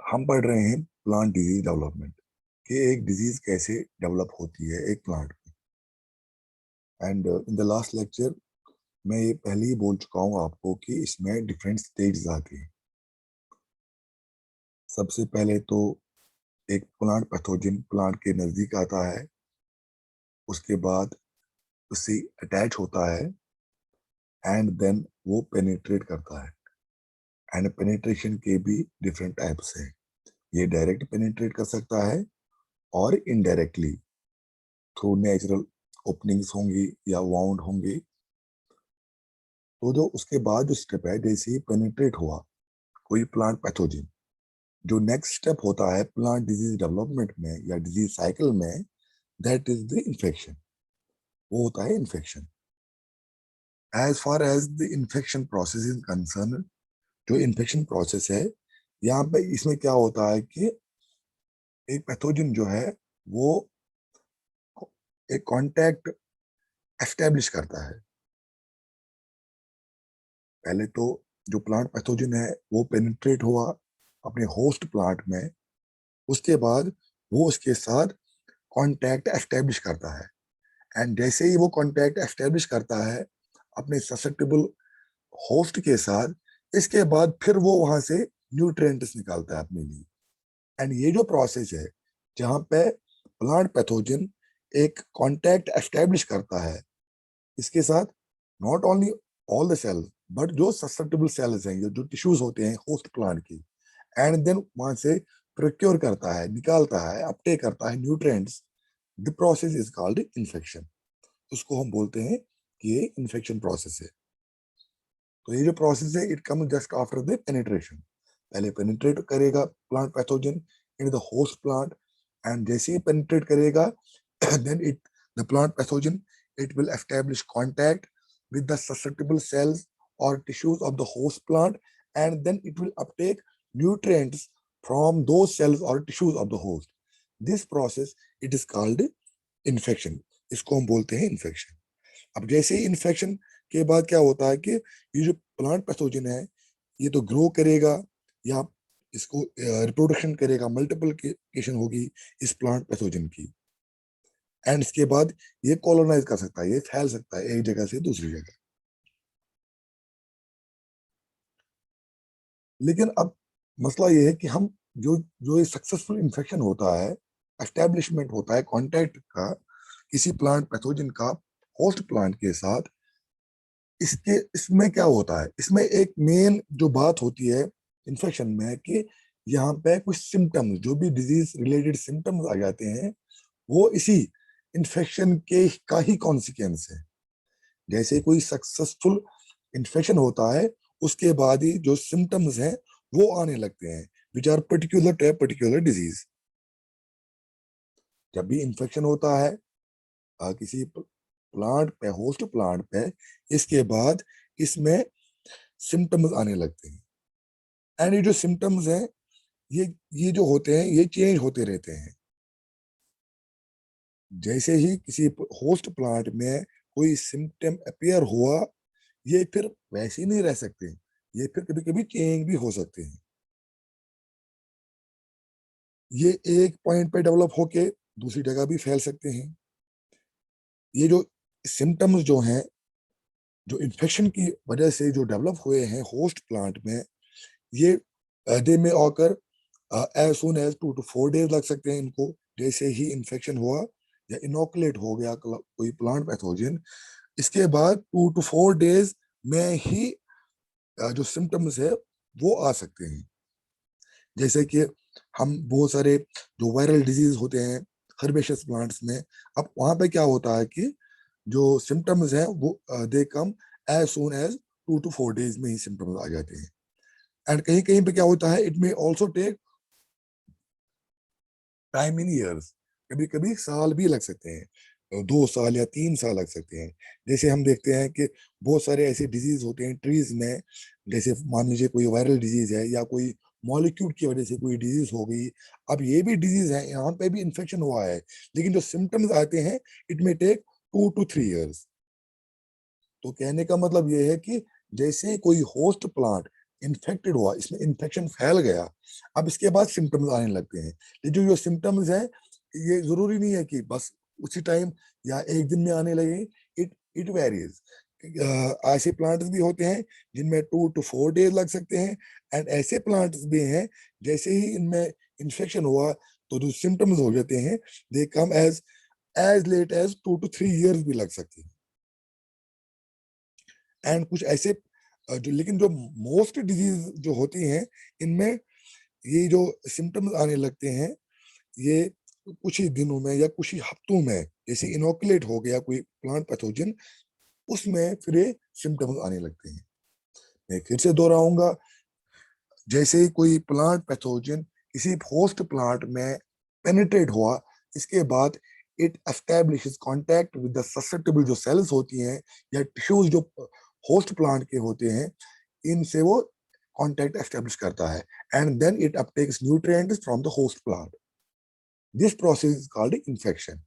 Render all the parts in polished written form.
हम पढ़ रहे हैं प्लांट डिजीज डेवलपमेंट कि एक डिजीज कैसे डेवलप होती है एक प्लांट में। And in the last lecture मैं ये पहले ही बोल चुका हूँ आपको कि इसमें डिफरेंट स्टेज आती हैं। सबसे पहले तो एक प्लांट पैथोजन प्लांट के नजदीक आता है, उसके बाद उससे अटैच होता है एंड देन वो पेनिट्रेट करता है। एंड पेनिट्रेशन के भी डिफरेंट टाइप्स हैं। ये डायरेक्ट पेनिट्रेट कर सकता है और इनडायरेक्टली थ्रू नेचुरल ओपनिंग्स होंगी या वाउंड होंगी। तो जो उसके बाद जो स्टेप है, जैसे ही पेनिट्रेट हुआ कोई प्लांट पैथोजन, जो नेक्स्ट स्टेप होता है प्लांट डिजीज डेवलपमेंट में या डिजीज साइकिल में, दैट इज द इन्फेक्शन। वो होता है infection. As far as the infection process is concern, जो इन्फेक्शन प्रोसेस है यहाँ पे इसमें क्या होता है कि एक पैथोजन जो है वो एक कांटेक्ट एस्टेब्लिश करता है। पहले तो जो प्लांट पैथोजन है वो पेनिट्रेट हुआ अपने होस्ट प्लांट में, उसके बाद वो उसके साथ कांटेक्ट एस्टेब्लिश करता है। एंड जैसे ही वो कांटेक्ट एस्टेब्लिश करता है अपने ससेप्टेबल होस्ट के साथ, इसके बाद फिर वो वहां से न्यूट्रिएंट्स निकालता है अपने लिए। एंड ये जो प्रोसेस है जहाँ पे प्लांट पैथोजन एक कांटेक्ट एस्टेब्लिश करता है इसके साथ, not only all the cells but जो ससेप्टेबल सेल्स हैं, जो टिश्यूज होते हैं होस्ट प्लांट की, एंड देन वहां से प्रोक्योर करता है, निकालता है, अपटेक करता है nutrients. The process is called infection. उसको हम बोलते हैं कि ये इन्फेक्शन प्रोसेस है। तो ये जो प्रोसेस है it comes just after the penetration. पहले पेनिट्रेट करेगा plant pathogen in the host plant, and जैसे ही पेनिट्रेट करेगा then it the plant pathogen, it will establish contact with the susceptible cells or tissues of the host plant, and then it will uptake nutrients from those cells or tissues of the host. This process it is called infection. इसको हम बोलते हैं infection. अब जैसे ही infection के बाद क्या होता है कि ये जो प्लांट पैथोजन है ये तो ग्रो करेगा या इसको रिप्रोडक्शन करेगा, मल्टीप्लिकेशन होगी इस प्लांट पैथोजन की। एंड इसके बाद ये कॉलोनाइज कर सकता है, ये फैल सकता है एक जगह से दूसरी जगह। लेकिन अब मसला ये है कि हम जो जो ये सक्सेसफुल इन्फेक्शन होता है, एस्टेब्लिशमेंट होता है कांटेक्ट का किसी प्लांट पैथोजन का होस्ट प्लांट के साथ, इसके इसमें क्या होता है, इसमें एक मेन जो बात होती है इन्फेक्शन में कि यहाँ पे कुछ सिम्टम्स, जो भी डिजीज रिलेटेड सिम्टम्स आ जाते हैं वो इसी इन्फेक्शन के का ही कॉन्सिक्वेंस है। जैसे कोई सक्सेसफुल इन्फेक्शन होता है उसके बाद ही जो सिम्टम्स हैं वो आने लगते हैं, which are particular to particular disease. जब भी इन्फेक्शन होता है किसी प्लांट पे, होस्ट प्लांट पे, इसके बाद इसमें सिम्टम्स आने लगते हैं। एंड ये जो सिम्टम्स हैं ये ये जो होते हैं ये चेंज होते रहते हैं। जैसे ही किसी होस्ट प्लांट में कोई सिम्टम अपीयर हुआ, ये फिर वैसे ही नहीं रह सकते, ये फिर कभी कभी चेंज भी हो सकते हैं। ये एक पॉइंट पे डेवलप होके दूसरी जगह भी फैल सकते हैं। ये जो सिम्टम्स जो हैं, जो इन्फेक्शन की वजह से जो डेवलप हुए हैं होस्ट प्लांट में, ये they may occur as soon as 2 to 4 days लग सकते हैं इनको। जैसे ही इन्फेक्शन हुआ या इनोकुलेट हो गया कोई प्लांट पैथोजन, इसके बाद 2 to 4 days में ही जो सिम्टम्स है वो आ सकते हैं। जैसे कि हम बहुत सारे जो वायरल डिजीज होते हैं हर्बेशियस प्लांट्स में, अब वहां पे क्या होता है कि जो सिम्टम्स हैं वो दे कम as soon as 2 to 4 days में ही सिम्टम्स आ जाते हैं। एंड कहीं कहीं पे क्या होता है, it may also take time in years, कभी कभी साल भी लग सकते हैं, 2 साल या 3 साल लग सकते हैं। जैसे हम देखते हैं कि बहुत सारे ऐसे डिजीज होते हैं ट्रीज में, जैसे मान लीजिए कोई वायरल डिजीज है या कोई मॉलिक्यूल की वजह से कोई डिजीज हो गई। अब ये भी डिजीज है, यहाँ पे भी इन्फेक्शन हुआ है, लेकिन जो सिम्टम्स आते हैं it may take 2 to 3 years। तो कहने का मतलब ये है कि जैसे कोई होस्ट प्लांट इन्फेक्टेड हुआ, इसमें इन्फेक्शन फैल गया, अब इसके बाद सिम्टम्स आने लगते हैं। ये जो सिम्टम्स है ये जरूरी नहीं है कि बस उसी टाइम या एक दिन में आने लगे, इट इट वेरीज। ऐसे प्लांट्स भी होते हैं जिनमें 2 to 4 डेज लग सकते हैं, एंड ऐसे प्लांट्स भी हैं जैसे ही इनमें इन्फेक्शन हुआ तो जो सिम्टम्स हो जाते हैं दे कम as late as 2 to 3 years भी लग सकती है। एंड कुछ ऐसे जो लेकिन जो मोस्ट डिजीज जो होती हैं इनमें ये जो सिम्टम्स आने लगते हैं ये कुछ ही दिनों में या कुछ ही हफ्तों में, जैसे इनोकुलेट हो गया कोई प्लांट पैथोजन, उसमें फिर ये सिम्टम्स आने लगते हैं। मैं फिर से दोहराऊंगा, जैसे ही कोई प्लांट पैथोजन किसी होस्ट प्लांट में पेनिट्रेट हुआ, इसके बाद it establishes contact with the susceptible जो सेल्स होती हैं या टिश्यूज जो होस्ट प्लांट के होते हैं, इनसे वो कांटेक्ट एस्टैब्लिश करता है, and then it uptakes nutrients from the host plant. This process is called infection.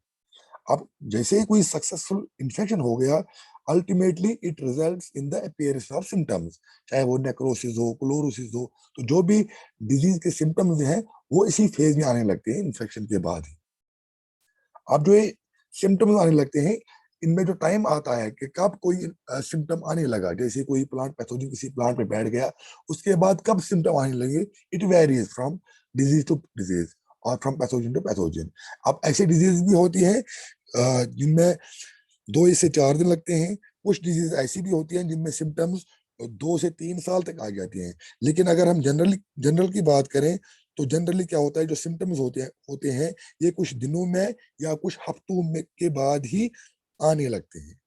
अब जैसे ही कोई सक्सेसफुल इन्फेक्शन हो गया, ultimately it results in the appearance of symptoms, चाहे वो नेक्रोसिस हो, क्लोरोसिस हो, तो जो भी डिजीज के सिम्टम्स हैं वो इसी फेज में आने लगते हैं इन्फेक्शन के बाद ही। अब जो ये सिम्टम्स आने लगते हैं, इनमें जो टाइम आता है कि कब कोई सिम्टम आने लगा, जैसे कोई प्लांट पैथोजन किसी प्लांट में बैठ गया, उसके बाद कब सिम्टम आने लगे, it varies from disease to disease और फ्रॉम पैथोजन टू पैथोजन। अब ऐसी डिजीज भी होती है जिनमें 2 से 4 दिन लगते हैं, कुछ डिजीज ऐसी भी होती हैं जिनमें सिम्टम्स 2 से 3 साल तक आ जाती हैं। लेकिन अगर हम जनरल की बात करें तो जनरली क्या होता है, जो सिम्टम्स होते हैं ये कुछ दिनों में या कुछ हफ्तों में के बाद ही आने लगते हैं।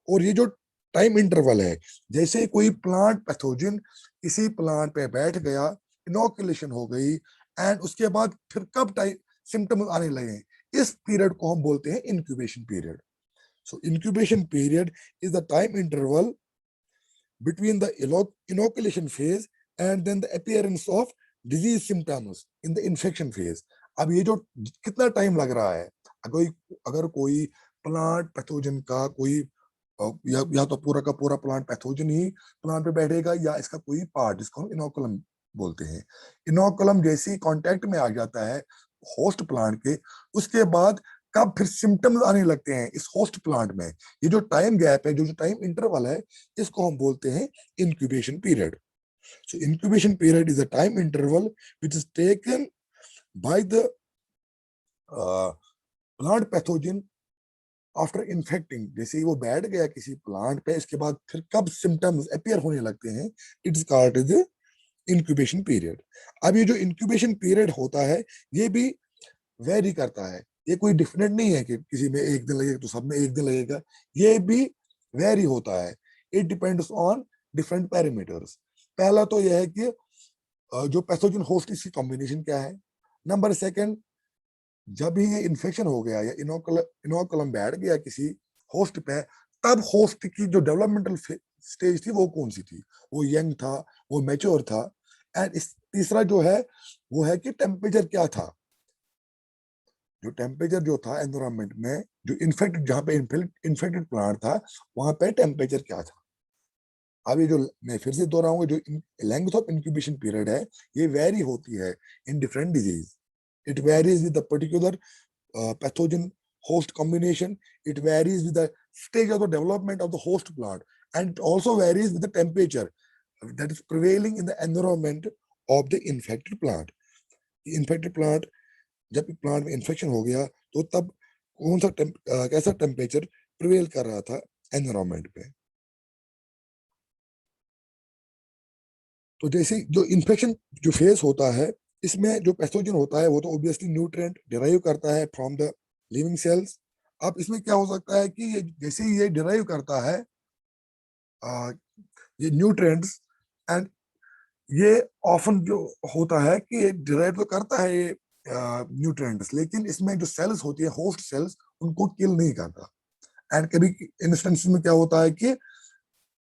और ये जो टाइम इंटरवल है, जैसे कोई प्लांट पैथोजन किसी प्लांट पे बैठ गया, इनोकुलेशन हो गई, एंड उसके बाद फिर कब टाइम सिम्टम्स आने लगे, इस पीरियड को हम बोलते हैं incubation period. So incubation period is the time interval between the inoculation phase and then the appearance of disease symptoms in the infection phase. अब ये जो कितना टाइम लग रहा है, अगर कोई प्लांट पैथोजन का कोई या तो पूरा का पूरा प्लांट पैथोजन ही प्लांट पे बैठेगा या इसका कोई पार्ट जिसको हम इनोकुलम बोलते हैं, इनोकुलम जैसे ही कांटेक्ट में आ जाता है होस्ट प्लांट के, उसके बाद कब फिर सिम्टम्स आने लगते हैं इस होस्ट प्लांट में, ये जो टाइम गैप है, जो टाइम इंटरवल है, इसको हम बोलते हैं incubation period. So incubation period is a time interval which is taken by the plant pathogen after infecting. जैसे ही वो बैठ गया किसी प्लांट पे, इसके बाद फिर कब सिम्टम्स अपीयर होने लगते हैं, it is called the incubation period. अब ये जो इंक्यूबेशन पीरियड होता है ये भी वेरी करता है, ये कोई डिफिनेट नहीं है कि किसी में एक दिन लगेगा तो सब में एक दिन लगेगा, ये भी वेरी होता है। It depends on different parameters. पहला तो यह है कि जो पैथोजन होस्ट इसकी कॉम्बिनेशन क्या है। नंबर सेकंड, जब भी ये इन्फेक्शन हो गया या इनोकुलम बैठ गया किसी होस्ट पे, तब होस्ट की जो डेवलपमेंटल स्टेज थी वो कौन सी थी, वो यंग था, वो मैच्योर था। एंड इस तीसरा जो है वो है कि टेम्परेचर क्या था, जो टेम्परेचर जो था एनवायरमेंट में, जो इन्फेक्टेड जहां पे इन्फेक्टेड प्लांट था वहां पे टेम्परेचर क्या था। अब ये जो मैं फिर से दोहराऊंगा, जो लेंथ ऑफ इंक्यूबेशन पीरियड है ये वेरी होती है in different disease. It varies with the particular pathogen host combination, it varies with the stage of the development of the host plant, and it also varies with the temperature that is prevailing in the environment of the infected plant. infected plant, जब plant में infection हो गया तो तब कौन सा कैसा temperature prevail कर रहा था एनवायरमेंट पे। तो जैसे जो इन्फेक्शन जो फेज होता है, इसमें जो पैथोजन होता है वो तो ऑब्वियसली न्यूट्रिएंट डिराइव करता है फ्रॉम द लिविंग सेल्स। अब इसमें क्या हो सकता है कि ये जैसे ही ये डिराइव करता है ये न्यूट्रिएंट्स, एंड ये ऑफन जो होता है कि ये डिराइव तो करता है ये न्यूट्रिएंट्स, लेकिन इसमें जो सेल्स होती है होस्ट सेल्स उनको किल नहीं करता। एंड कभी इंस्टेंस में क्या होता है कि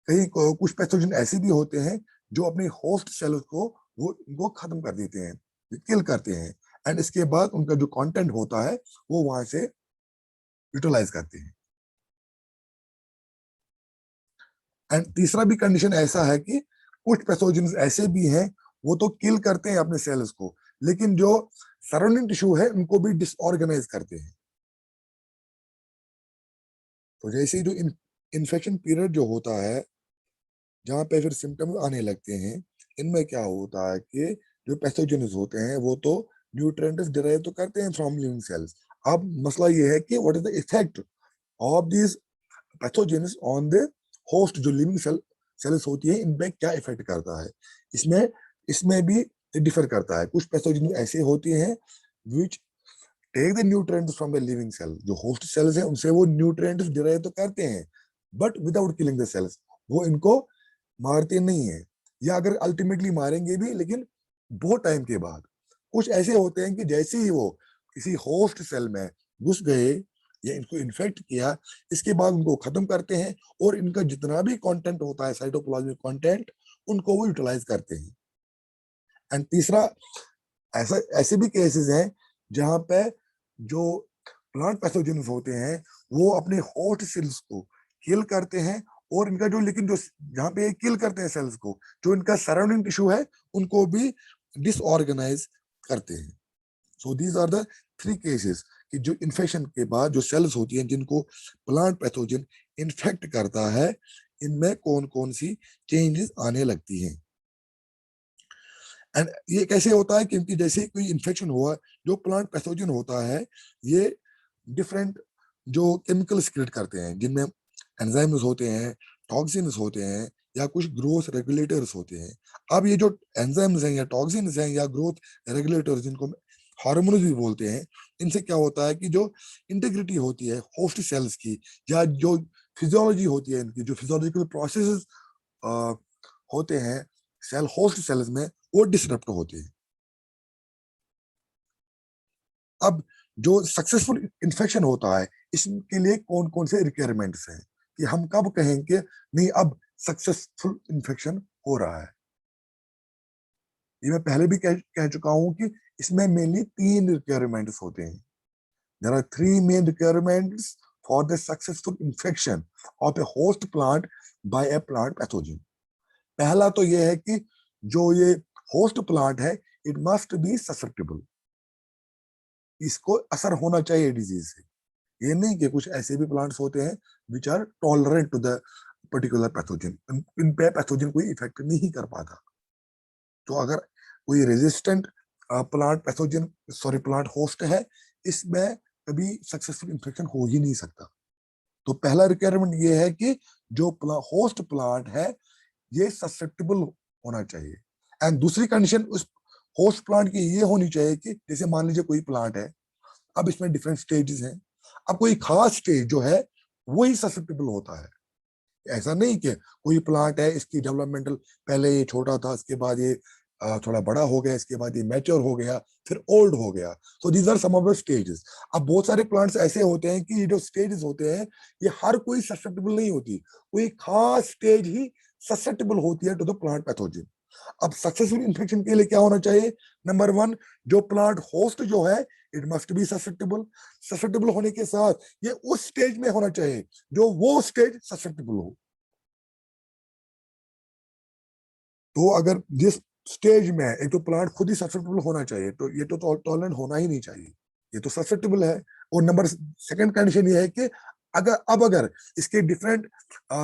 कहीं कुछ पैथोजन ऐसे भी होते हैं जो अपनी होस्ट सेल्स को वो खत्म कर देते हैं, किल करते हैं, एंड इसके बाद उनका जो कंटेंट होता है वो वहां से यूटिलाइज करते हैं। एंड तीसरा भी कंडीशन ऐसा है कि कुछ पैथोजेंस ऐसे भी हैं वो तो किल करते हैं अपने सेल्स को, लेकिन जो सराउंडिंग टिश्यू है उनको भी डिसऑर्गेनाइज करते हैं। तो जैसे ही जो इन्फेक्शन पीरियड जो होता है, जहाँ पे फिर सिम्टम्स आने लगते हैं, इनमें क्या होता है कि जो पैथोजेंस होते हैं वो तो न्यूट्रिएंट्स डिराइव तो करते हैं फ्रॉम लिविंग सेल्स। अब मसला ये है कि what is the effect of this pathogens on the host, जो लिविंग सेल्स होती है, इन पे क्या इफेक्ट करता है। इसमें इसमें भी डिफर करता है। कुछ पैथोजेन ऐसे होते हैं which take the nutrients from the living cell, जो होस्ट सेल्स है उनसे वो न्यूट्रिएंट्स डिराइव तो करते हैं but without killing the cells, वो इनको मारते नहीं है, या अगर अल्टीमेटली मारेंगे भी लेकिन बहुत टाइम के बाद। कुछ ऐसे होते हैं कि जैसे ही वो किसी होस्ट सेल में घुस गए या इनको इन्फेक्ट किया, इसके बाद उनको खत्म करते हैं और इनका जितना भी कंटेंट होता है साइटोप्लाज्मिक कंटेंट, उनको वो यूटिलाइज करते हैं। एंड तीसरा, ऐसा ऐसे भी केसेस हैं जहां पे जो प्लांट पैथोजेंस होते हैं वो अपने होस्ट सेल्स को किल करते हैं, और इनका जो लेकिन जो जहां पे किल करते हैं सेल्स को, जो इनका सराउंडिंग टिश्यू है उनको भी डिसऑर्गेनाइज करते हैं। So these are the three cases कि जो इन्फेक्शन के बाद जो सेल्स होती हैं जिनको प्लांट पैथोजन इन्फेक्ट करता है, इनमें कौन कौन सी चेंजेस आने लगती हैं। एंड ये कैसे होता है, क्योंकि जैसे कोई इन्फेक्शन हुआ, जो प्लांट पैथोजन होता है ये डिफरेंट जो केमिकल्स क्रिएट करते हैं, जिनमें एंजाइम्स होते हैं, टॉक्सिन्स होते हैं, या कुछ ग्रोथ रेगुलेटर्स होते हैं। अब ये जो एंजाइम्स हैं या टॉक्सिन्स हैं या ग्रोथ रेगुलेटर्स, जिनको हार्मोन्स भी बोलते हैं, इनसे क्या होता है कि जो इंटीग्रिटी होती है होस्ट सेल्स की, या जो फिजियोलॉजी होती है इनकी, जो फिजियोलॉजिकल प्रोसेसेस होते हैं सेल होस्ट सेल्स में, वो डिसरप्ट होते हैं। अब जो सक्सेसफुल इन्फेक्शन होता है, इसके लिए कौन कौन से रिक्वायरमेंट्स हैं कि हम कब कहेंगे नहीं अब सक्सेसफुल इन्फेक्शन हो रहा है। ये मैं पहले भी कह चुका हूं कि इसमें मेनली 3 रिक्वायरमेंट्स होते हैं। There are 3 main requirements for the successful infection of a host plant by a plant pathogen. पहला तो ये है कि जो ये होस्ट प्लांट है, इट मस्ट बी ससेप्टेबल, इसको असर होना चाहिए डिजीज से। ये नहीं कि कुछ ऐसे भी प्लांट्स होते हैं which are tolerant to the particular pathogen, इन पे पैथोजन कोई इफेक्ट नहीं कर पाता। तो अगर कोई resistant plant pathogen sorry plant host है, इसमें कभी सक्सेसफुल इन्फेक्शन हो ही नहीं सकता। तो पहला रिक्वायरमेंट ये है कि जो होस्ट प्लांट है ये ससेप्टेबल होना चाहिए। एंड दूसरी कंडीशन उस होस्ट प्लांट की ये होनी चाहिए कि जैसे मान लीजिए कोई प्लांट है, अब इसमें डिफरेंट स्टेजेस हैं, अब कोई खास स्टेज जो है वही ससेप्टेबल होता है। ऐसा नहीं कि कोई प्लांट है इसकी डेवलपमेंटल, पहले ये छोटा था, इसके बाद ये थोड़ा बड़ा हो गया, इसके बाद ये मैच्योर हो गया, फिर ओल्ड हो गया। तो these are some of the stages. अब बहुत सारे प्लांट्स ऐसे होते हैं कि ये जो स्टेजेस होते हैं ये हर कोई ससेप्टेबल नहीं होती, कोई खास स्टेज ही ससेप्टेबल होती है टू द प्लांट पैथोजन। अब सक्सेसफुल इन्फेक्शन के लिए क्या होना चाहिए? नंबर 1, जो प्लांट होस्ट जो है it must be susceptible. Susceptible होने के साथ ये उस स्टेज में होना चाहिए जो वो स्टेज ससेप्टेबल हो। तो अगर जिस स्टेज में एक तो प्लांट खुद ही ससेप्टेबल होना चाहिए, तो ये तो टॉलरेंट होना ही नहीं चाहिए, ये तो ससेप्टेबल है। और नंबर सेकंड कंडीशन ये है कि अगर इसके डिफरेंट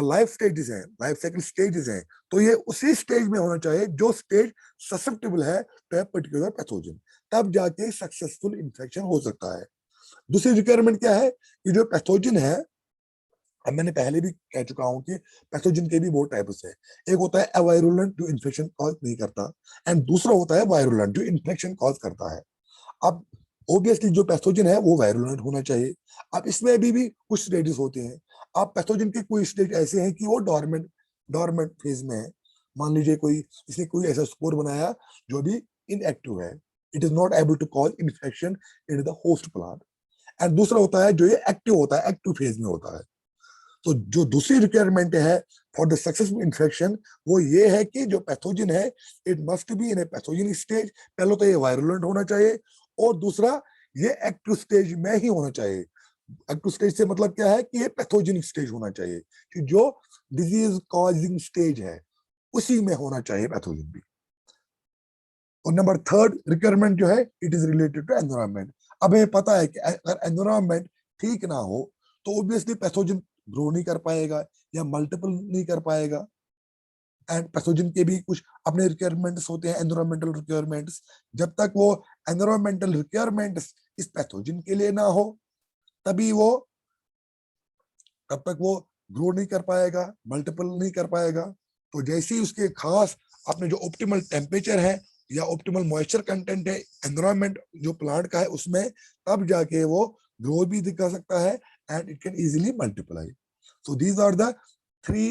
लाइफ स्टेजेस हैं, लाइफ साइकिल स्टेजेस हैं, तो ये उसी स्टेज में होना चाहिए जो स्टेज ससेप्टेबल है टू ए पर्टिकुलर पैथोजन, तब जाके सक्सेसफुल इन्फेक्शन हो सकता है। दूसरी रिक्वायरमेंट क्या है कि जो पैथोजन है, अब मैंने पहले भी कह चुका हूं कि पैथोजन के भी बहुत टाइप्स है। एक होता है अवायरुलेंट जो इन्फेक्शन कॉज नहीं करता, एंड दूसरा होता है वायरुलेंट जो इन्फेक्शन कॉज करता है। अब ऑब्वियसली जो पैथोजन है वो वायरुलेंट होना चाहिए। अब इसमें भी कुछ स्टेजेस होते हैं। अब पैथोजन के कोई स्टेज ऐसे हैं कि वो डॉर्मेंट डॉर्मेंट फेज में है। मान लीजिए कोई इसने कोई ऐसा स्पोर बनाया जो भी इनएक्टिव है, it is not able to cause infection in the host plant. And दूसरा होता है जो ये एक्टिव होता है, एक्टिव फेज में होता है। तो जो दूसरी रिक्वायरमेंट है फॉर द सक्सेसफुल इन्फेक्शन, वो ये है कि जो पैथोजन है it must be in a pathogen stage. पहले तो ये वायरुलेंट होना चाहिए, और दूसरा ये एक्टिव स्टेज में ही होना चाहिए। एक्टिव स्टेज से मतलब क्या है कि ये पैथोजेनिक स्टेज होना चाहिए, कि जो डिजीज कॉजिंग स्टेज है उसी में होना चाहिए पैथोजन भी। और नंबर थर्ड रिक्वायरमेंट जो है, it is related to environment. अब हमें पता है कि अगर एनवायरनमेंट ठीक ना हो तो ऑब्वियसली पैथोजन ग्रो नहीं कर पाएगा या मल्टीपल नहीं कर पाएगा। एंड पैथोजन के भी कुछ अपने रिक्वायरमेंट्स होते हैं, एनवायरमेंटल रिक्वायरमेंट्स। जब तक वो एनवायरमेंटल रिक्वायरमेंट्स इस पैथोजन के लिए ना हो, तभी वो तब तक वो ग्रो नहीं कर पाएगा, मल्टीपल नहीं कर पाएगा। तो जैसे ही उसके खास अपने जो ऑप्टिमल टेम्परेचर है या ऑप्टिमल मॉइस्चर कंटेंट है एनवायरनमेंट जो प्लांट का है उसमें, तब जाके वो ग्रो भी दिखा सकता है and it can easily multiply. So these are the three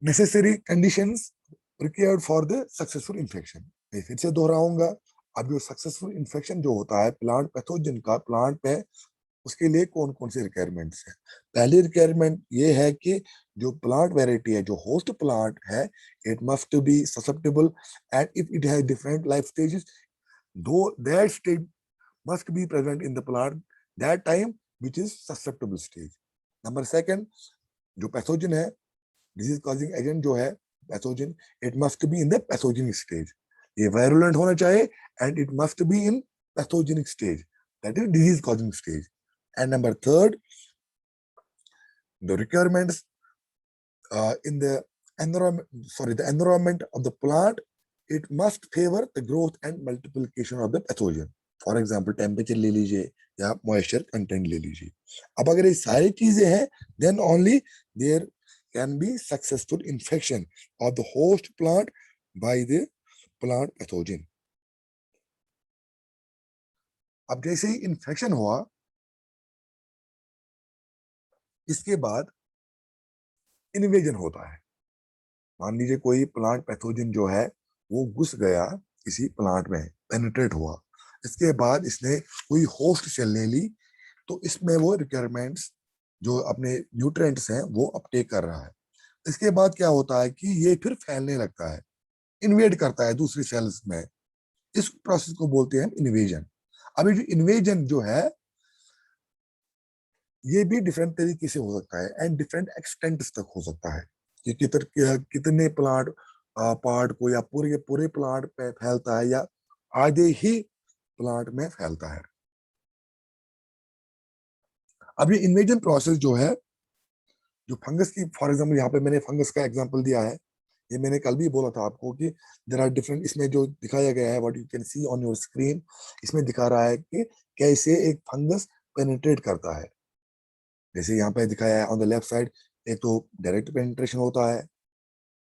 necessary conditions required for the successful infection. मैं फिर से दोहराऊंगा, अब जो सक्सेसफुल इन्फेक्शन जो होता है प्लांट पैथोजन का प्लांट पे, उसके लिए कौन कौन से रिक्वायरमेंट्स हैं। पहली रिक्वायरमेंट ये है कि जो प्लांट वेराइटी है, जो होस्ट प्लांट है, it must be susceptible and if it has different life stages, though that stage must be present in the plant that time which is susceptible stage. Number second, जो pathogen है, disease causing agent जो है pathogen, it must be in the pathogenic stage. ये virulent होना चाहिए and it must be in pathogenic stage, that is disease causing stage. And number third, the requirements in the environment, the environment of the plant, it must favor the growth and multiplication of the pathogen. For example temperature ले लीजिए या moisture content ले लीजिए। अब अगर ये सारी चीजें हैं, then only there can be successful infection of the host plant by the plant pathogen. अब जैसे ही इन्फेक्शन हुआ, इसके बाद इन्वेजन होता है। मान लीजिए कोई प्लांट पैथोजन जो है वो घुस गया किसी प्लांट में, पेनिट्रेट हुआ, इसके बाद इसने कोई होस्ट सेल ले ली, तो इसमें वो रिक्वायरमेंट्स जो अपने न्यूट्रिएंट्स हैं वो अपटेक कर रहा है। इसके बाद क्या होता है कि ये फिर फैलने लगता है, इन्वेड करता है दूसरी सेल्स में। इस प्रोसेस को बोलते हैं इन्वेजन। अभी जो इन्वेजन जो है, ये भी डिफरेंट तरीके से हो सकता है एंड डिफरेंट एक्सटेंट तक हो सकता है कि कितने प्लांट पार्ट को या पूरे के पूरे प्लांट पे फैलता है या आधे ही प्लांट में फैलता है। अब ये इन्वेजन प्रोसेस जो है, जो फंगस की, फॉर एग्जांपल यहाँ पे मैंने फंगस का एग्जांपल दिया है, ये मैंने कल भी बोला था आपको कि देयर आर डिफरेंट, इसमें जो दिखाया गया है what you can see on your screen, इसमें दिखा रहा है कि कैसे एक फंगस पेनिट्रेट करता है। जैसे यहाँ पे दिखाया है ऑन द लेफ्ट साइड, एक तो डायरेक्ट पेनिट्रेशन होता है,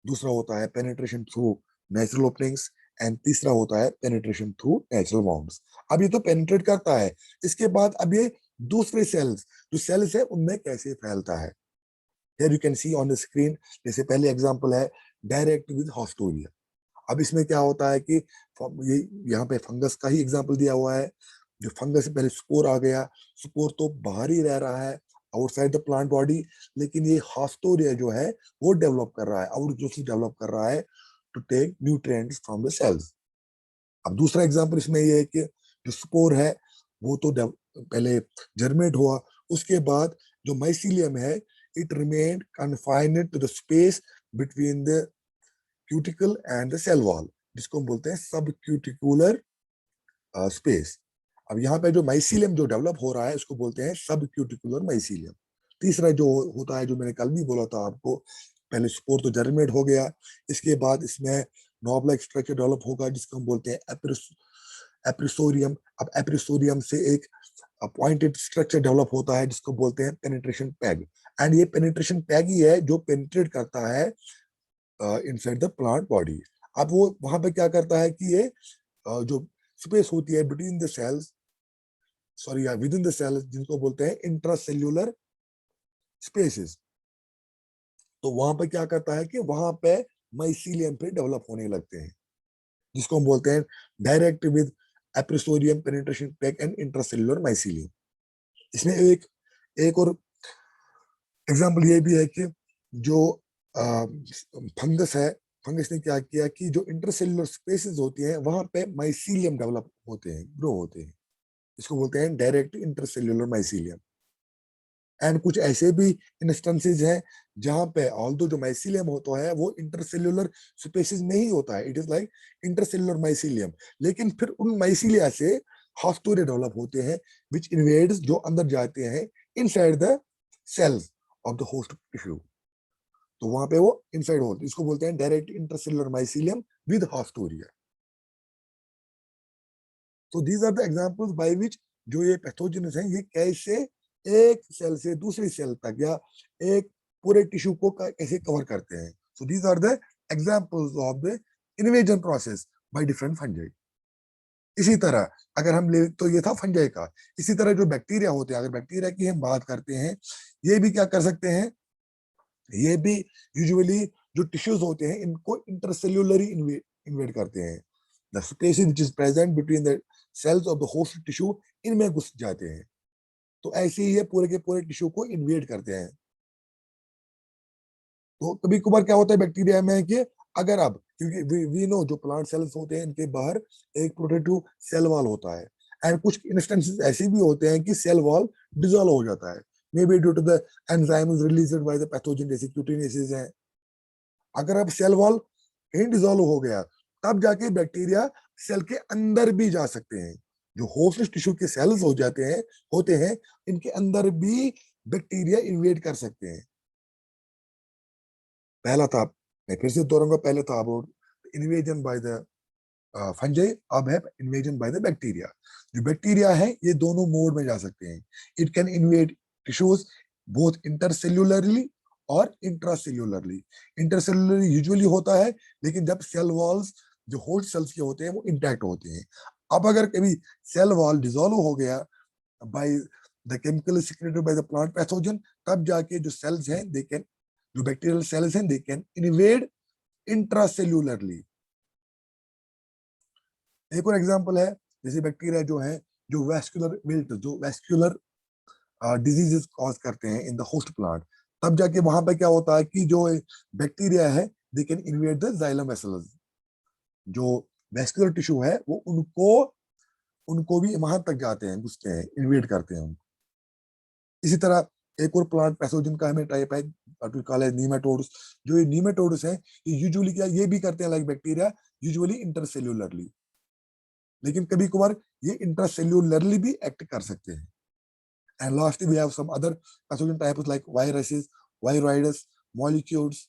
दूसरा होता है penetration through natural openings, and तीसरा होता है पेनिट्रेशन थ्रू नेचुरल वाउंड्स। अब ये तो पेनिट्रेट करता है, इसके बाद अब ये दूसरे सेल्स, जो सेल्स है उनमें कैसे फैलता है। Here you can see on the screen, जैसे पहले एग्जांपल है डायरेक्ट विद हॉस्टोरिया। अब इसमें क्या होता है कि ये यहाँ पे फंगस का ही एग्जांपल दिया हुआ है। जो फंगस से पहले स्पोर आ गया, स्पोर तो बाहर ही रह रहा है आउटसाइड द प्लांट बॉडी, लेकिन ये हॉस्टोरिया जो है वो डेवलप कर रहा है, आउट जो डेवलप कर रहा है to take nutrients from the cells. अब दूसरा एग्जांपल इसमें ये है कि जो स्पोर है वो तो पहले जर्मेट हुआ, उसके बाद जो माइसीलियम है, it remained confined to the space between the cuticle and the cell wall, जिसको हम बोलते हैं सब क्यूटिकुलर स्पेस। अब यहाँ पे जो माइसीलियम जो डेवलप हो रहा है उसको बोलते हैं सब क्यूटिकुलर माइसीलियम। तीसरा जो होता है, जो मैंने कल भी बोला था आपको, पहले स्पोर तो जर्मिनेट हो गया, इसके बाद इसमें नॉब लाइक स्ट्रक्चर डेवलप होगा जिसको हम बोलते हैं एप्रिसोरियम। अब एप्रिसोरियम से एक पॉइंटेड स्ट्रक्चर डेवलप होता है जिसको बोलते हैं पेनिट्रेशन पैग। एंड ये पेनिट्रेशन पैग ही है जो पेनिट्रेट करता है इनसाइड द प्लांट बॉडी। अब वो वहां पे क्या करता है कि ये जो स्पेस होती है between the cells, sorry within the cells, जिनको बोलते हैं इंट्रासेल्यूलर स्पेसेस, तो वहां पे क्या करता है कि वहां पे माइसीलियम पे डेवलप होने लगते हैं, जिसको हम बोलते हैं direct with appressorium penetration peg and intracellular mycelium. इसमें एक एक और एग्जांपल ये भी है कि जो फंगस है, फंगस ने क्या किया कि जो इंटरसेल्युलर स्पेसेस होती हैं वहां पे माइसीलियम डेवलप होते हैं, ग्रो होते हैं, इसको बोलते हैं डायरेक्ट इंटरसेल्युलर माइसीलियम। एंड कुछ ऐसे भी इंस्टेंसेस हैं जहां पे ऑल्दो जो माइसीलियम होता है वो इंटरसेल्यूलर स्पेसिस में ही होता है, it is like intercellular mycelium, लेकिन फिर उन माइसीलिया से हास्टोरिया डेवलप होते हैं विच इन्वेड्स, जो अंदर जाते हैं inside the cells of the host tissue. तो वहां पे वो इनसाइड होते, इसको बोलते हैं direct intercellular mycelium with haustoria. तो these are the examples by which जो ये पैथोजेन्स हैं ये कैसे एक सेल से दूसरी सेल तक या एक पूरे टिश्यू को कैसे कवर करते हैं। So these are the examples of the invasion process by different fungi. इसी तरह अगर हम ले तो ये था फंजाई का, इसी तरह जो बैक्टीरिया होते हैं, अगर बैक्टीरिया की हम बात करते हैं, ये भी क्या कर सकते हैं, ये भी यूजुअली जो टिश्यूज होते हैं इनको इंटरसेल्यूलरी इन्वेड करते हैं, the space which is present between the cells of the host tissue इनमें घुस जाते हैं। तो ऐसे ही ये पूरे के पूरे टिश्यू को इन्वेड करते हैं। तो कभी कभार क्या होता है बैक्टीरिया में कि अगर अब क्योंकि वी नो जो प्लांट सेल्स होते हैं इनके बाहर एक प्रोटेक्टिव सेल वॉल होता है, एंड कुछ इंस्टेंसेस ऐसे भी होते हैं कि सेल वॉल डिसॉल्व हो जाता है, may be due to the enzymes released by the pathogen, जैसे क्यूटिनेसिस है। अगर अब सेल वॉल कहीं डिसॉल्व हो गया तब जाके बैक्टीरिया सेल के अंदर भी जा सकते हैं। जो होस्ट टिश्यू के सेल्स हो जाते हैं होते हैं इनके अंदर भी बैक्टीरिया इन्वेड कर सकते हैं। पहला था, मैं फिर से दोहराऊंगा, पहले था about invasion by the fungi, अब है इन्वेजन बाय द बैक्टीरिया। जो बैक्टीरिया है ये दोनों मोड में जा सकते हैं, it can invade tissues both intercellularly और इंट्रासेल्युलरली। इंटरसेल्युलरली यूजुअली होता है, लेकिन जब सेल वॉल्स जो होस्ट सेल्स के होते हैं वो इंटैक्ट होते हैं। अब अगर कभी सेल वॉल डिसॉल्व हो गया by the chemical secreted by the plant pathogen, तब जाके जो सेल्स हैं दे कैन, जो बैक्टीरियल सेल्स हैं दे कैन इन्वेड इंट्रासेल्युलरली। एक और एग्जांपल है, जैसे बैक्टीरिया जो है जो वैस्कुलर विल्ट, जो वैस्कुलर डिजीजेस कॉज करते हैं इन द होस्ट प्लांट, तब जाके वहां पे क्या होता है कि जो बैक्टीरिया है they can invade the xylem vessels, जो वैस्कुलर टिश्यू है वो उनको उनको भी वहां तक जाते हैं, घुसते हैं, इन्वेड करते हैं उनको। इसी तरह एक और प्लांट पैथोजन का हमें टाइप है नीमेटोड्स। जो ये नीमेटोड्स हैं ये यूजुअली क्या ये भी करते हैं लाइक बैक्टीरिया, यूजुअली इंटरसेल्युलरली, लेकिन कभी कभार ये इंट्रासेल्युलरली भी एक्ट कर सकते हैं। And lastly we have some other pathogen types like viruses, viroids, molecules,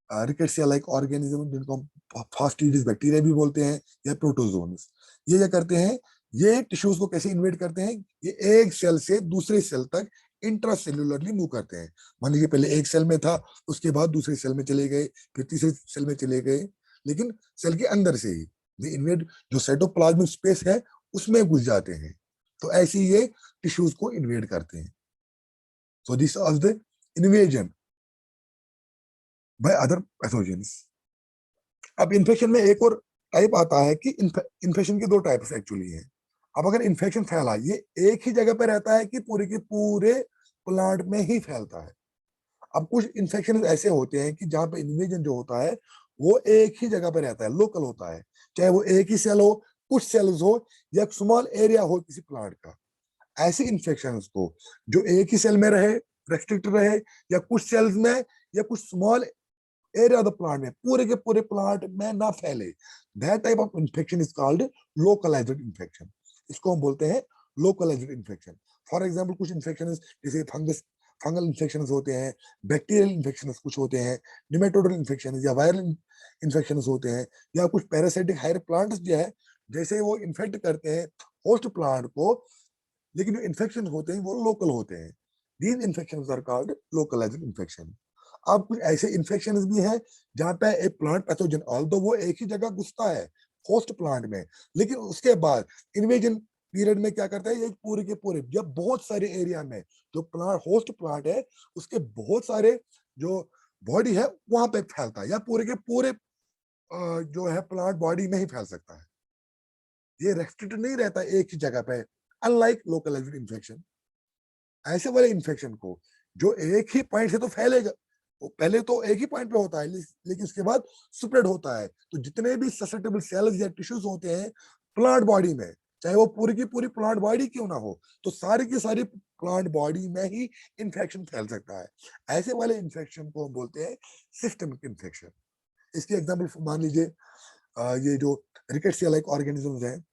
rickettsia like organism जिनको हम फास्टिडिस बैक्टीरिया भी बोलते हैं, या प्रोटोजोन्स। ये क्या करते हैं, ये टिश्यूज को कैसे इन्वेड करते हैं, ये एक सेल से दूसरे सेल तक इंट्रासेल्युलरली मूव करते हैं। मान लीजिए पहले एक सेल में था, उसके बाद दूसरे सेल में चले गए, फिर तीसरे सेल में चले गए, लेकिन सेल के अंदर से ही ये इन्वेड, जो साइटोप्लाज्मिक स्पेस है उसमें घुस जाते हैं। तो ऐसे ही ये टिश्यूज को इन्वेड करते हैं। So this was the invasion by other pathogens. अब इन्फेक्शन में एक और टाइप आता है कि इन्फेक्शन के दो टाइप्स एक्चुअली हैं। अब अगर इन्फेक्शन फैला ये एक ही जगह पे रहता है कि पूरे के पूरे प्लांट में ही फैलता है। अब कुछ इन्फेक्शन ऐसे होते हैं कि जहां पे इन्वेजन जो होता है वो एक ही जगह पे रहता है, लोकल होता है, चाहे वो एक ही सेल हो, कुछ सेल्स हो, या एक स्मॉल एरिया हो किसी प्लांट का। ऐसे इन्फेक्शन को जो एक ही सेल में रहे, रेस्ट्रिक्ट रहे, या कुछ सेल्स में, या कुछ small area of the plant में, पूरे के पूरे प्लांट में ना फैले, that type of infection is called localised infection. इसको हम बोलते हैं लोकलाइज्ड इन्फेक्शन। फॉर एग्जांपल कुछ इन्फेक्शन जैसे फंगस, फंगल इन्फेक्शन होते हैं, बैक्टीरियल इन्फेक्शन कुछ होते हैं, निमेटोडल इन्फेक्शन या वायरल इन्फेक्शन होते हैं, या कुछ पैरासाइटिक हायर प्लांट्स जो है जैसे वो इन्फेक्ट करते हैं होस्ट प्लांट को, लेकिन जो इन्फेक्शन होते हैं वो लोकल होते हैं। These infection are called localised infection. अब कुछ ऐसे इन्फेक्शन भी हैं जहां पे एक प्लांट पैथोजन ऑल्दो वो एक ही जगह घुसता है होस्ट प्लांट में, लेकिन उसके बाद इन्वेजन पीरियड में क्या करता है, ये पूरे के पूरे जब बहुत सारे एरिया में जो प्लांट होस्ट प्लांट है उसके बहुत सारे जो बॉडी है वहां पे फैलता है, या पूरे के पूरे जो है प्लांट बॉडी में ही फैल सकता है। ये रेस्ट्रिक्ट नहीं रहता एक ही जगह पे, अनलाइक लोकलाइज्ड इन्फेक्शन। ऐसे वाले इन्फेक्शन को जो एक ही पॉइंट से तो फैलेगा, वो पहले तो एक ही पॉइंट पे होता है, लेकिन उसके बाद स्प्रेड होता है। तो जितने भी ससेप्टेबल सेल्स या टिश्यूज होते हैं प्लांट बॉडी में, चाहे वो पूरी की पूरी प्लांट बॉडी क्यों ना हो, तो सारी की सारी प्लांट बॉडी में ही इन्फेक्शन फैल सकता है। ऐसे वाले इन्फेक्शन को हम बोलते हैं सिस्टमिक इन्फेक्शन। इसकी एग्जांपल मान लीजिए ये जो रिकेट्सिया लाइक ऑर्गेनिजम्स हैं,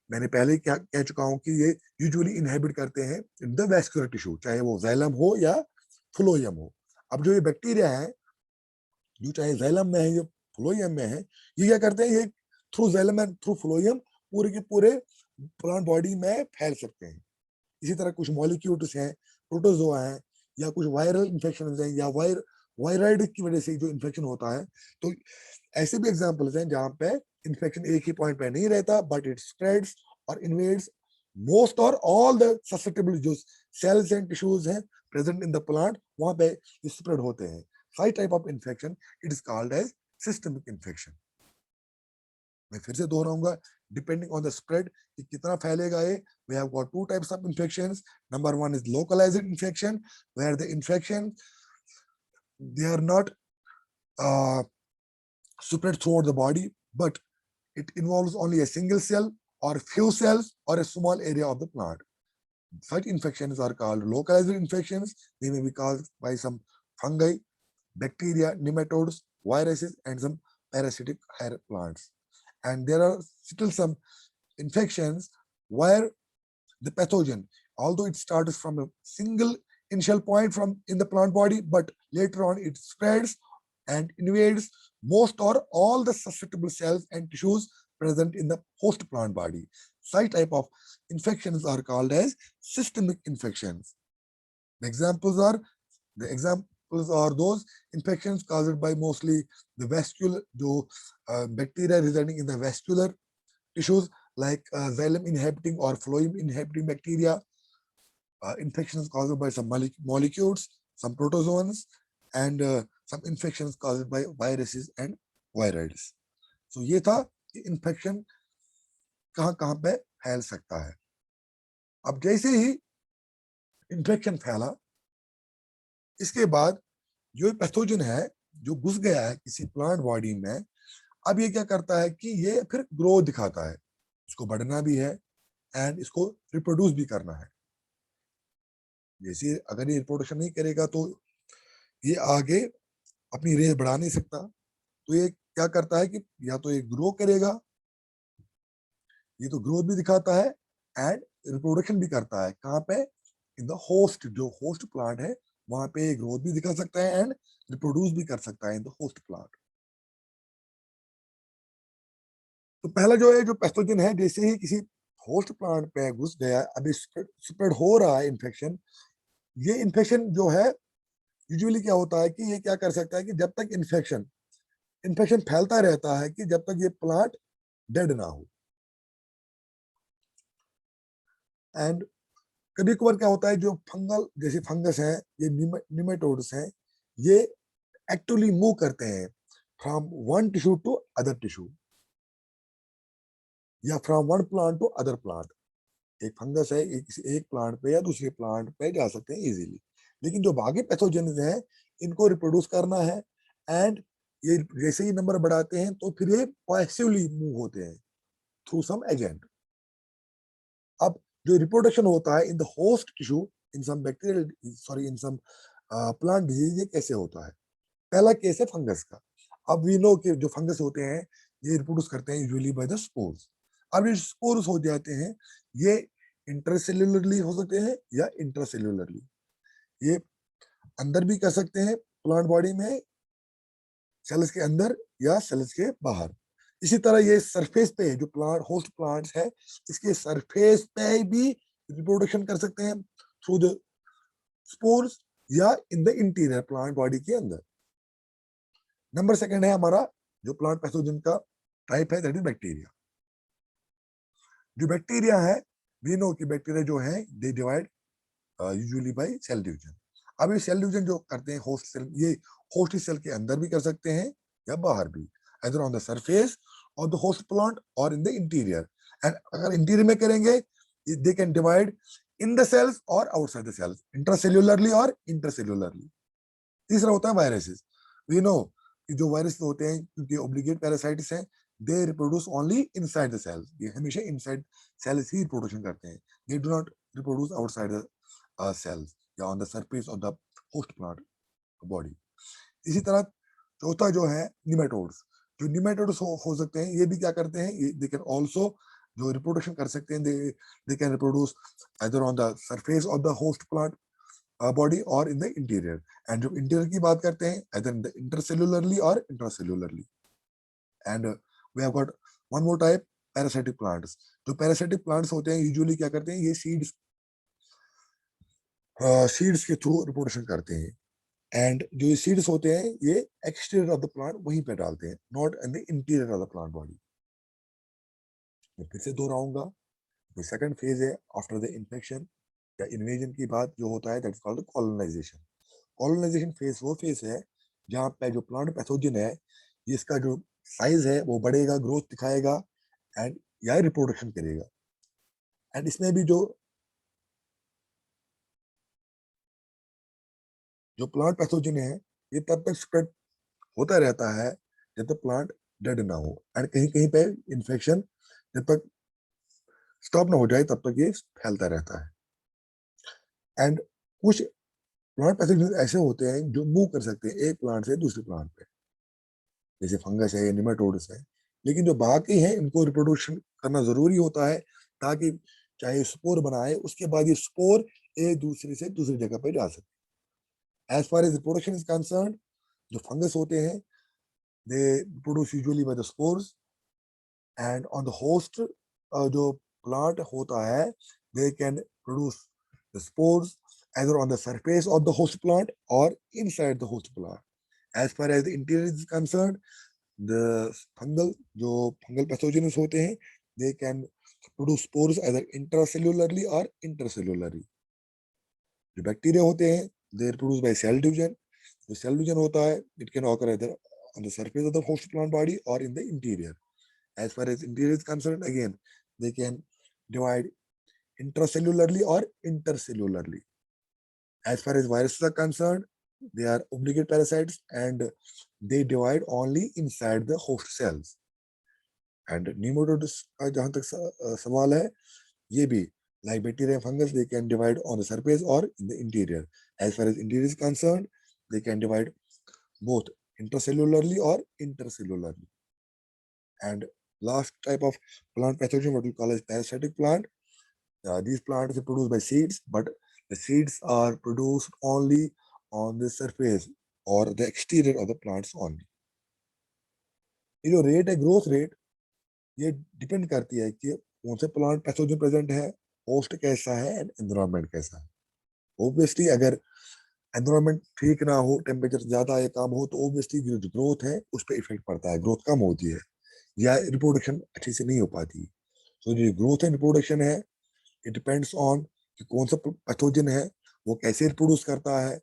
मैंने पहले ही क्या कह चुका हूं कि ये यूजुअली इनहेबिट करते हैं द वैस्कुलर टिश्यू, चाहे वो जाइलम हो या फ्लोएम हो। अब जो ये बैक्टीरिया है, जो चाहे जाइलम में है या फ्लोएम में है, ये क्या करते हैं, ये through xylem and through phloem पूरे के पूरे प्लांट बॉडी में फैल सकते हैं। इसी तरह कुछ मॉलिक्यूल्स हैं, प्रोटोजोआ हैं, या कुछ वायरल इन्फेक्शन हैं, या वायराइड की वजह से जो इन्फेक्शन होता है। तो ऐसे भी एग्जांपल्स हैं जहां पे इन्फेक्शन एक ही पॉइंट पे नहीं रहता, बट इट स्प्रेड्स और इन्वेड्स मोस्ट और ऑल द ससेप्टेबल जो सेल्स एंड टिश्यूज हैं प्रेजेंट इन द प्लांट, वहां पे स्प्रेड होते हैं। Five type of infection, it is called as systemic infection. मैं फिर से दोहराऊंगा, डिपेंडिंग ऑन द स्प्रेड कि कितना फैलेगा ये, we have got two types of infections. Number one is localized infection, where the infection, they are not uh, spread throughout the body, but it involves only a single cell or few cells or a small area of the plant. Such infections are called localized infections. They may be caused by some fungi, bacteria, nematodes, viruses, and some parasitic hair plants. And there are still some infections where the pathogen, although it starts from a single initial point from in the plant body, but later on it spreads and invades most or all the susceptible cells and tissues present in the host plant body. Such type of infections are called as systemic infections. The examples are those infections caused by mostly the vascular, bacteria residing in the vascular tissues, like xylem inhabiting or phloem inhabiting bacteria, infections caused by some molecules, some protozoans, and some infections caused by viruses and viroids. So ये था कि infection कहाँ कहाँ पे फैल सकता है। अब जैसे ही इन्फेक्शन फैला, इसके बाद जो पैथोजन है जो घुस गया है किसी प्लांट बॉडी में, अब ये क्या करता है कि ये फिर ग्रोथ दिखाता है, इसको बढ़ना भी है एंड इसको रिप्रोड्यूस भी करना है। जैसे अगर ये रिप्रोडक्शन नहीं करेगा तो ये आगे अपनी रेंज बढ़ा नहीं सकता, तो ये क्या करता है कि या तो ये ग्रो करेगा, ये तो ग्रोथ भी दिखाता है एंड रिप्रोडक्शन भी करता है। कहाँ पे? इन द होस्ट, जो होस्ट प्लांट है वहां पे ग्रोथ भी दिखा सकता है एंड रिप्रोड्यूस भी कर सकता है इन द होस्ट प्लांट। तो पहला जो है, जो पैथोजन है, जैसे ही किसी होस्ट प्लांट पे घुस गया, अभी स्प्रेड हो रहा है इन्फेक्शन। ये इन्फेक्शन जो है यूजुअली क्या होता है कि ये क्या कर सकता है कि जब तक इन्फेक्शन इन्फेक्शन फैलता रहता है कि जब तक ये प्लांट डेड ना हो। एंड कभी कभार क्या होता है, जो फंगल जैसे फंगस है, ये निमेटोड्स हैं, ये एक्टिवली मूव करते हैं from one tissue to other tissue, या from one plant to other plant. एक फंगस है, किसी एक प्लांट पे या दूसरे प्लांट पे जा सकते हैं इजीली। लेकिन जो बाकी पैथोजन हैं, इनको रिप्रोड्यूस करना है एंड ये जैसे ही नंबर बढ़ाते हैं तो फिर ये पैसिवली मूव होते हैं थ्रू सम एजेंट। अब जो रिप्रोडक्शन होता है in the host tissue, in some bacterial sorry in some plant disease, ये कैसे होता है? पहला केस है फंगस का। अब वी नो कि जो फंगस होते हैं ये रिप्रोड्यूस करते हैं यूजुअली बाय द स्पोर्स। अब ये स्पोर्स हो जाते हैं, ये इंटरसेल्युलरली हो सकते हैं या इंट्रासेल्युलरली, ये अंदर भी कर सकते हैं प्लांट बॉडी में, सेल्स के अंदर या सेल्स के बाहर। इसी तरह ये सरफेस पे जो प्लांट होस्ट प्लांट्स है, इसके सरफेस पे भी रिप्रोडक्शन कर सकते हैं थ्रू द स्पोर्स या in the interior plant body के अंदर। नंबर सेकंड है हमारा जो प्लांट पैथोजन का टाइप है, दैट इज बैक्टीरिया। जो बैक्टीरिया है, वी नो कि बैक्टीरिया जो है they divide usually by cell division. अब ये सेल डिवीजन जो करते हैं होस्ट सेल, ये होस्ट सेल के अंदर भी कर सकते हैं या बाहर भी, either on the surface of the host plant or in the interior. And अगर इंटीरियर में करेंगे, they can divide in the cells or outside the cells, intracellularly or intercellularly. तीसरा होता है वायरसेस। वी नो कि जो वायरस होते हैं, क्योंकि ओब्लिगेट पैरासाइट्स हैं, they reproduce only inside the cells, ये हमेशा इनसाइड सेल्स ही रिप्रोडक्शन करते हैं, they do not reproduce outside the cells या on the surface of the host plant body. इसी तरह चौथा जो है निमेटोड्स, जो निमेटोड्स हो सकते हैं, ये भी क्या करते हैं, ये दे कैन आल्सो जो रिप्रोडक्शन कर सकते हैं, they can reproduce either on the surface of the host plant body और इन द इंटीरियर। एंड जब इंटीरियर की बात करते हैं, आइदर इन द इंटरसेल्युलरली और intracellularly. And we have got one more type, parasitic plants. जो parasitic plants होते हैं यूजुअली क्या करते हैं, ये सीड्स के थ्रू रिप्रोडक्शन करते हैं। एंड जो सीड्स होते हैं ये एक्सटीरियर ऑफ द प्लांट वहीं पे डालते हैं, not in the interior of the plant body. मैं फिर से दोहराऊंगा, जो सेकंड फेज है आफ्टर द इन्फेक्शन या इन्वेजन की बात जो होता है, that is called colonisation. Colonisation phase वो फेज है जहाँ पे जो प्लांट पैथोजन है, इसका जो साइज है वो बढ़ेगा, ग्रोथ दिखाएगा एंड या रिप्रोडक्शन करेगा। एंड इसमें भी जो प्लांट पैथोजन है, ये तब तक स्प्रेड होता रहता है जब तक प्लांट डेड ना हो, एंड कहीं कहीं पे इन्फेक्शन जब तक स्टॉप ना हो जाए तब तक ये फैलता रहता है। एंड कुछ प्लांट पैथोजन ऐसे होते हैं जो मूव कर सकते हैं एक प्लांट से दूसरे प्लांट पे, जैसे फंगस है या निमेटोड्स है। लेकिन जो बाकी हैं इनको रिप्रोडक्शन करना जरूरी होता है, ताकि चाहे स्पोर बनाए उसके बाद ये स्पोर एक दूसरे से दूसरी जगह पे जा सके। As far as reproduction is concern, जो फंगस होते हैं they produce usually by the spores, and on the host जो प्लांट होता है, they can produce the spores either on the surface of the host plant or inside the host plant. As far as the interior is concerned, the fungal जो fungal pathogens होते हैं, they can produce spores either intracellularly or intercellularly. जो bacteria होते हैं, they are produced by cell division. जो cell division होता है, it can occur either on the surface of the host plant body or in the interior. As far as interior is concerned, again, they can divide intracellularly or intercellularly. As far as viruses are concerned, they are obligate parasites and they divide only inside the host cells. And nematodes का जहाँ तक सवाल है, ये भी like bacteria and fungus, they can divide on the surface or in the interior. As far as interior is concerned, they can divide both intracellularly or intercellularly. And last type of plant pathogen, what we call as parasitic plant. These plants are produced by seeds, but the seeds are produced only on the surface or the exterior of the plants only. ये जो rate है, growth rate, ये depend करती है कि कौन से plant pathogen present है, होस्ट कैसा है एंड एनवायरनमेंट कैसा है। ऑब्वियसली अगर एनवायरनमेंट ठीक ना हो, टेम्परेचर ज्यादा या कम हो, तो ऑब्वियसली जो ग्रोथ है उस पर इफेक्ट पड़ता है, ग्रोथ कम होती है या रिप्रोडक्शन अच्छे से नहीं हो पाती। तो जो ग्रोथ एंड रिप्रोडक्शन है, इट डिपेंड्स ऑन कि कौन सा पैथोजन है, वो कैसे रिप्रोड्यूस करता है,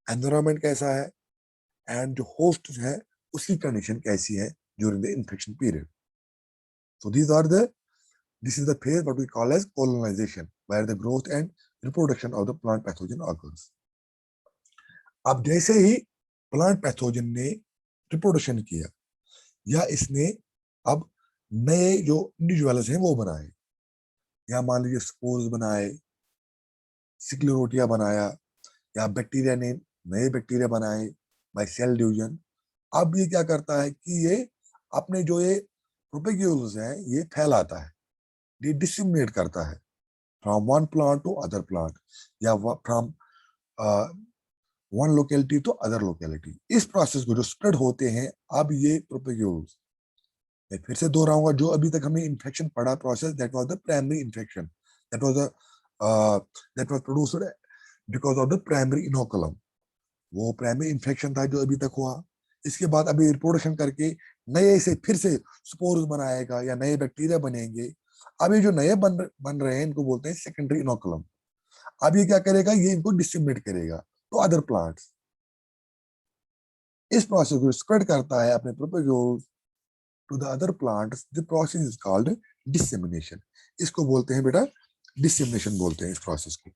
एनवायरनमेंट कैसा है, एंड जो होस्ट है उसकी कंडीशन कैसी है during the infection period. So this is the phase what we call as colonization, where the growth and reproduction of the plant pathogen occurs. अब जैसे ही प्लांट पैथोजन ने रिप्रोडक्शन किया या इसने अब नए जो इंडिविजुअल्स हैं वो बनाए, या मान लीजिए स्पोर्स बनाए, सिक्लेरोटिया बनाया, या बैक्टीरिया ने नए बैक्टीरिया बनाए बाय सेल डिवीजन। अब ये क्या करता है कि ये अपने जो ये प्रोपेग्यूल्स हैं ये फैलाता है, ये डिसिमिनेट करता है from one plant to other plant, या from one locality to other locality. इस प्रोसेस को जो स्प्रेड होते हैं, अब ये प्रोपेग्यूल्स, मैं फिर से दोहराऊंगा, जो अभी तक हमने इन्फेक्शन पढ़ा process, that was the primary infection, that was that was produced because of the primary inoculum. वो प्राइमरी इन्फेक्शन था जो अभी तक हुआ। इसके बाद अभी रिप्रोडक्शन करके नए से फिर से स्पोर्स बनाएगा या नए बैक्टीरिया बनेंगे। अभी जो नए बन रहे हैं इनको बोलते हैं सेकेंडरी इनोकुलम। अब ये क्या करेगा, ये इनको डिस्ट्रीब्यूट करेगा टू अदर प्लांट्स। इस प्रोसेस को स्प्रेड करता है अपने propagules to the other plants. The process is called dissemination. इसको बोलते हैं बेटा डिसेमिनेशन बोलते हैं इस प्रोसेस को।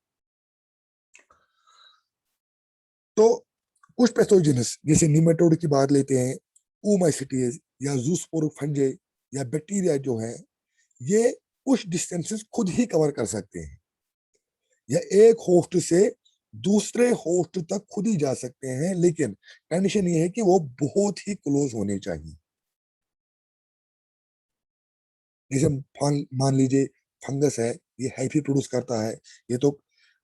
तो कुछ पैथोजेनस जैसे निमेटोड की बात लेते हैं, ओमाइसिटीज या जूस्पोर फंजे या बैक्टीरिया जो है, ये कुछ डिस्टेंसेस खुद ही कवर कर सकते हैं, या एक होस्ट से दूसरे होस्ट तक खुद ही जा सकते हैं, लेकिन कंडीशन ये है कि वो बहुत ही क्लोज होने चाहिए। जैसे मान लीजिए फंगस है, ये हाइफी प्रोड्यूस करता है, ये तो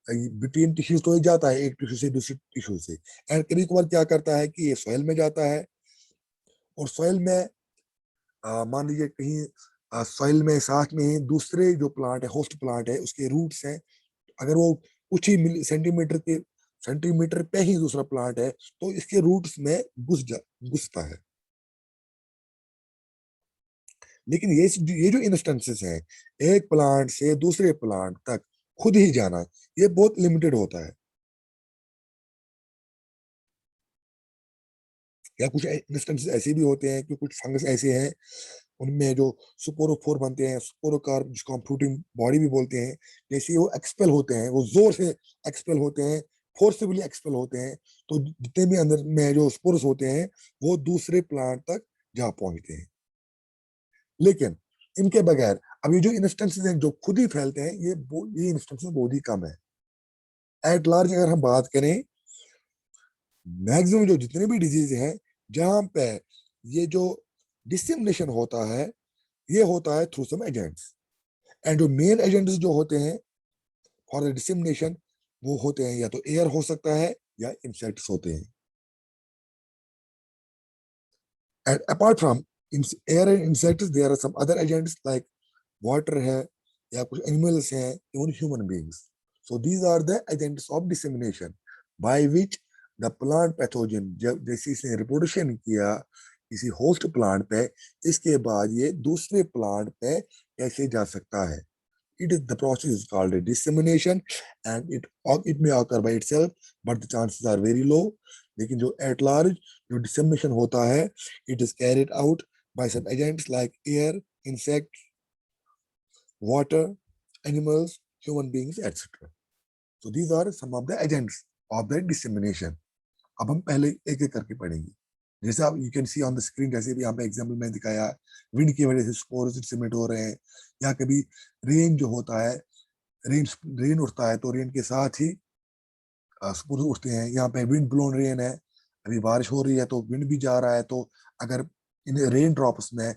बिटवीन टिश्यूज तो ये जाता है एक टिश्यू से दूसरे टिश्यू से, एंड कभी कभार क्या करता है कि ये सॉइल में जाता है, और सॉइल में मान लीजिए कहीं सॉइल में साथ में ही दूसरे जो प्लांट है, होस्ट प्लांट है, उसके रूट्स हैं, अगर वो कुछ ही सेंटीमीटर पे ही दूसरा प्लांट है, तो इसके रूट्स में घुसता है। लेकिन ये जो इंस्टेंसेस हैं, एक प्लांट से दूसरे प्लांट तक खुद ही जाना, ये बहुत लिमिटेड होता है। या कुछ इंस्टेंसेस ऐसे भी होते हैं कि कुछ फंगस ऐसे हैं, उनमें जो सुपोरोफोर बनते हैं, सुपोरोकार्प जिसको हम फ्रूटिंग बॉडी भी बोलते हैं, जैसे वो एक्सपेल होते हैं, वो जोर से एक्सपेल होते हैं, फोर्सिबली एक्सपेल होते हैं, तो जितने भी अंदर में जो स्पोर्स होते हैं, वो दूसरे प्लांट तक जा पहुंचते हैं। लेकिन इनके बगैर अब ये जो इंस्टेंसेस हैं जो खुद ही फैलते हैं, ये इंस्टेंसेस बहुत ही कम है। एट लार्ज अगर हम बात करें, मैक्सिमम जो जितने भी डिजीज हैं, जहां पे ये जो डिसेमिनेशन होता है, ये होता है थ्रू सम एजेंट्स, एंड जो मेन एजेंट्स जो होते हैं फॉर द डिसेमिनेशन, वो होते हैं या तो एयर हो सकता है या इंसेक्ट्स होते हैं। And apart from air and insects, there are some other agents like water है, या कुछ एनिमल्स हैं, even human beings. So these are the agents of dissemination by which the plant pathogen, जब जैसे इसने रिप्रोडक्शन किया किसी होस्ट प्लांट पे, इसके बाद ये दूसरे प्लांट पे कैसे जा सकता है। The process is called a dissemination, and it may occur by itself, but the chances are very low. लेकिन जो at large जो dissemination होता है, it is carried out by some agents like air, insects, water, animals, human beings, etc. So these are some of the agents of the dissemination. अब हम पहले एक एक करके पढ़ेंगे। जैसे आप you can see on the screen, जैसे भी यहाँ पे एग्जाम्पल में दिखाया, विंड की वजह से स्पोर्स डिसेमिनेट हो रहे हैं, या कभी रेन जो होता है, रेन रेन उठता है तो रेन के साथ ही स्पोर्स उठते हैं। यहाँ पे विंड ब्लोन रेन है, अभी बारिश हो रही है तो विंड भी जा रहा है, तो अगर इन रेन ड्रॉप्स में